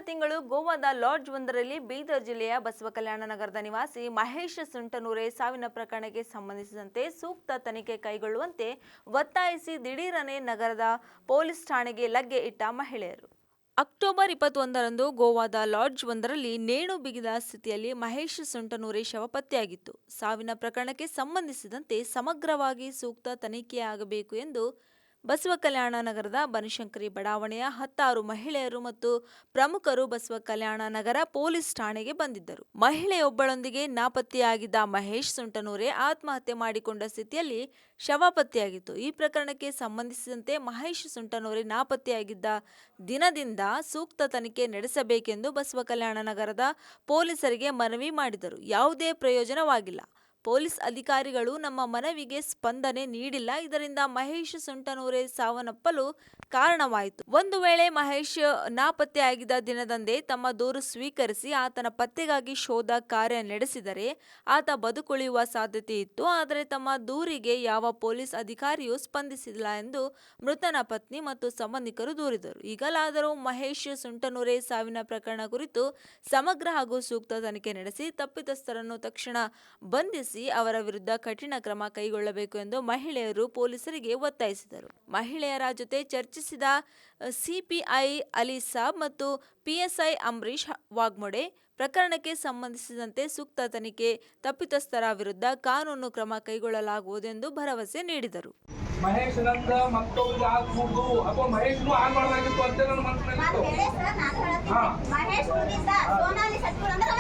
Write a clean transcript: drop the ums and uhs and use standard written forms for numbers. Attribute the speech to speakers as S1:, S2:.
S1: ತಿಂಗಳು ಗೋವಾದ ಲಾಡ್ಜ್ ಒಂದರಲ್ಲಿ ಬೀದರ್ ಜಿಲ್ಲೆಯ ಬಸವಕಲ್ಯಾಣ ನಗರದ ನಿವಾಸಿ ಮಹೇಶ್ ಸುಂಟನೂರೆ ಸಾವಿನ ಪ್ರಕರಣಕ್ಕೆ ಸಂಬಂಧಿಸಿದಂತೆ ಸೂಕ್ತ ತನಿಖೆ ಕೈಗೊಳ್ಳುವಂತೆ ಒತ್ತಾಯಿಸಿ ದಿಢೀರನೆ ನಗರದ ಪೊಲೀಸ್ ಠಾಣೆಗೆ ಲಗ್ಗೆ ಇಟ್ಟ ಮಹಿಳೆಯರು. ಅಕ್ಟೋಬರ್ 21ರಂದು ಗೋವಾದ ಲಾಡ್ಜ್ ಒಂದರಲ್ಲಿ ನೇಣು ಬಿಗಿದ ಸ್ಥಿತಿಯಲ್ಲಿ ಮಹೇಶ್ ಸುಂಟನೂರೆ ಶವ ಪತ್ತೆಯಾಗಿತ್ತು. ಸಾವಿನ ಪ್ರಕರಣಕ್ಕೆ ಸಂಬಂಧಿಸಿದಂತೆ ಸಮಗ್ರವಾಗಿ ಸೂಕ್ತ ತನಿಖೆಯಾಗಬೇಕು ಎಂದು ಬಸವಕಲ್ಯಾಣ ನಗರದ ಬನಶಂಕರಿ ಬಡಾವಣೆಯ 16 ಮಹಿಳೆಯರು ಮತ್ತು ಪ್ರಮುಖರು ಬಸವಕಲ್ಯಾಣ ನಗರ ಪೊಲೀಸ್ ಠಾಣೆಗೆ ಬಂದಿದ್ದರು. ಮಹಿಳೆಯೊಬ್ಬಳೊಂದಿಗೆ ನಾಪತ್ತೆಯಾಗಿದ್ದ ಮಹೇಶ್ ಸುಂಟನೂರೆ ಆತ್ಮಹತ್ಯೆ ಮಾಡಿಕೊಂಡ ಸ್ಥಿತಿಯಲ್ಲಿ ಶವ ಪತ್ತೆಯಾಗಿತ್ತು. ಈ ಪ್ರಕರಣಕ್ಕೆ ಸಂಬಂಧಿಸಿದಂತೆ ಮಹೇಶ್ ಸುಂಟನೂರೆ ನಾಪತ್ತೆಯಾಗಿದ್ದ ದಿನದಿಂದ ಸೂಕ್ತ ತನಿಖೆ ನಡೆಸಬೇಕೆಂದು ಬಸವಕಲ್ಯಾಣ ನಗರದ ಪೊಲೀಸರಿಗೆ ಮನವಿ ಮಾಡಿದರು. ಯಾವುದೇ ಪ್ರಯೋಜನವಾಗಿಲ್ಲ. ಪೊಲೀಸ್ ಅಧಿಕಾರಿಗಳು ನಮ್ಮ ಮನವಿಗೆ ಸ್ಪಂದನೆ ನೀಡಿಲ್ಲ. ಇದರಿಂದ ಮಹೇಶ್ ಸುಂಟನೂರೆ ಸಾವನ್ನಪ್ಪಲು ಕಾರಣವಾಯಿತು. ಒಂದು ವೇಳೆ ಮಹೇಶ್ ನಾಪತ್ತೆಯಾಗಿದ್ದ ದಿನದಂದೇ ತಮ್ಮ ದೂರು ಸ್ವೀಕರಿಸಿ ಆತನ ಪತ್ತೆಗಾಗಿ ಶೋಧ ಕಾರ್ಯ ನಡೆಸಿದರೆ ಆತ ಬದುಕುಳಿಯುವ ಸಾಧ್ಯತೆ ಇತ್ತು. ಆದರೆ ತಮ್ಮ ದೂರಿಗೆ ಯಾವ ಪೊಲೀಸ್ ಅಧಿಕಾರಿಯೂ ಸ್ಪಂದಿಸಿಲ್ಲ ಎಂದು ಮೃತನ ಪತ್ನಿ ಮತ್ತು ಸಂಬಂಧಿಕರು ದೂರಿದರು. ಈಗಲಾದರೂ ಮಹೇಶ್ ಸುಂಟನೂರೆ ಸಾವಿನ ಪ್ರಕರಣ ಕುರಿತು ಸಮಗ್ರ ಹಾಗೂ ಸೂಕ್ತ ತನಿಖೆ ನಡೆಸಿ ತಪ್ಪಿತಸ್ಥರನ್ನು ತಕ್ಷಣ ಬಂಧಿಸಿ ಅವರ ವಿರುದ್ಧ ಕಠಿಣ ಕ್ರಮ ಕೈಗೊಳ್ಳಬೇಕು ಎಂದು ಮಹಿಳೆಯರು ಪೊಲೀಸರಿಗೆ ಒತ್ತಾಯಿಸಿದರು. ಮಹಿಳೆಯರ ಜೊತೆ ಚರ್ಚಿಸಿದ ಸಿಪಿಐ ಅಲಿಸಾಬ್ ಮತ್ತು ಪಿಎಸ್ಐ ಅಂಬರೀಶ್ ವಾಗ್ಮೊಡೆ ಪ್ರಕರಣಕ್ಕೆ ಸಂಬಂಧಿಸಿದಂತೆ ಸೂಕ್ತ ತನಿಖೆ, ತಪ್ಪಿತಸ್ಥರ ವಿರುದ್ಧ ಕಾನೂನು ಕ್ರಮ ಕೈಗೊಳ್ಳಲಾಗುವುದೆಂದು ಭರವಸೆ ನೀಡಿದರು.
S2: ಮಹೇಶ್ ನಂದ ಮತ್ತೊಬ್ಬರಿಗೆ ಆಗ್ಬಹುದು ಅಥವಾ ಮಹೇಶ್ನು ಆಗ್ಬಾರ್ದಾಗಿತ್ತು ಅಂತ ನನ್ನ ಮನಸ್ಸಿನಲ್ಲಿತ್ತು.
S3: ಮಹೇಶ್ ಹುಡುಗಿದ್ದ ಸೋನಾಲಿ ಸತ್ಕುಲ್ ಅಂದ್ರೆ